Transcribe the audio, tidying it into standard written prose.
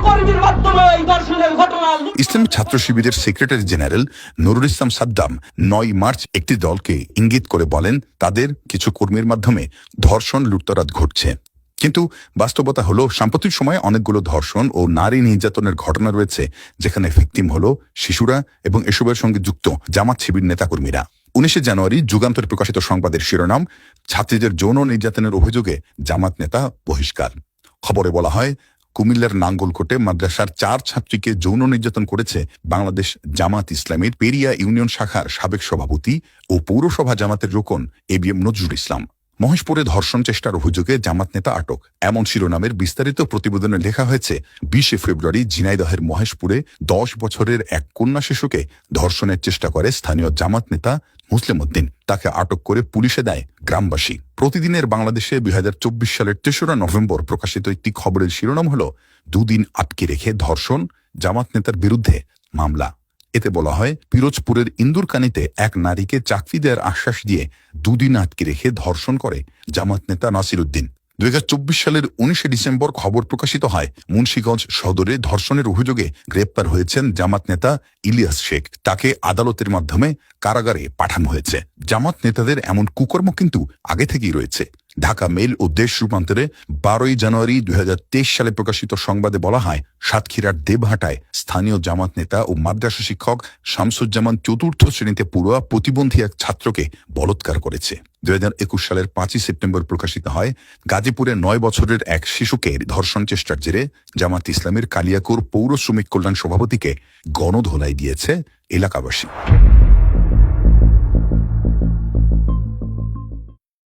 কর্মীর মাধ্যমে এই ধর্ষণের ঘটনা। ইসলামী ছাত্র শিবিরের secretary general Nurul Islam Saddam ৯ March একটি দলকে ইঙ্গিত করে বলেন তাদের কিছু কর্মীর মাধ্যমে ধর্ষণ লুটতরাজ ঘটছে। কিন্তু বাস্তবতা হলো সাম্প্রতিক সময়ে অনেকগুলো ধর্ষণ ও নারী নির্যাতনের ঘটনা রয়েছে যেখানে ভিকটিম হলো শিশুরা এবং এসবের সঙ্গে যুক্ত জামাত শিবির নেতাকর্মীরা। ১৯ জানুয়ারি যুগান্তরে প্রকাশিত সংবাদের শিরোনাম, ছাত্রীদের যৌন নির্যাতনের অভিযোগে জামাত নেতা বহিষ্কার। খবরে বলা হয়, কুমিল্লার নাঙ্গলকোটে মাদ্রাসার ৪ ছাত্রীকে যৌন নির্যাতন করেছে বাংলাদেশ জামাত ইসলামীর পেরিয়া ইউনিয়ন শাখার সাবেক সভাপতি ও পৌরসভা জামাতের রোকন এবিএম নজরুল ইসলাম। মহেশপুরে ধর্ষণ চেষ্টার অভিযোগে জামাত নেতা আটক, এমন শিরোনামের বিস্তারিত প্রতিবেদনে লেখা হয়েছে ২০ ফেব্রুয়ারি ঝিনাইদহের মহেশপুরে ১০ বছরের এক কন্যা শিশুকে ধর্ষণের চেষ্টা করে স্থানীয় জামাত নেতা মুসলিম উদ্দিন। তাকে আটক করে পুলিশে দেয় গ্রামবাসী। প্রতিদিনের বাংলাদেশে ২০২৪ সালের ৩রা নভেম্বর প্রকাশিত একটি খবরের শিরোনাম হল, দুদিন আটকে রেখে ধর্ষণ, জামাত নেতার বিরুদ্ধে মামলা। এতে বলা হয়, পিরোজপুরের ইন্দুরকানীতে এক নারীকে চাকরি দেওয়ার আশ্বাস দিয়ে ২ দিন আটকে রেখে ধর্ষণ করে জামাত নেতা নাসির উদ্দিন। ২০২৪ সালের ১৯ ডিসেম্বর খবর প্রকাশিত হয়, মুন্সিগঞ্জ সদরে ধর্ষণের অভিযোগে গ্রেপ্তার হয়েছেন জামাত নেতা ইলিয়াস শেখ। তাকে আদালতের মাধ্যমে কারাগারে পাঠানো হয়েছে। জামাত নেতাদের এমন কুকর্ম কিন্তু আগে থেকেই রয়েছে। ঢাকা মেইল ও দেশ রূপান্তরে ১২ জানুয়ারি ২০২৩ সালে প্রকাশিত সংবাদে বলা হয়, সাতক্ষীরার দেবহাটায় স্থানীয় জামাত নেতা ও মাদ্রাসা শিক্ষক শামসুজ্জামান ৪র্থ শ্রেণীতে পড়ুয়া প্রতিবন্ধী এক ছাত্রকে বলাৎকার করেছে। ২০২১ সালের ৫ই সেপ্টেম্বর প্রকাশিত হয়, গাজীপুরে ৯ বছরের এক শিশুকে ধর্ষণ চেষ্টার জেরে জামাত ইসলামের কালিয়াকৈর পৌর শ্রমিক কল্যাণ সভাপতিকে গণধোলাই দিয়েছে এলাকাবাসী।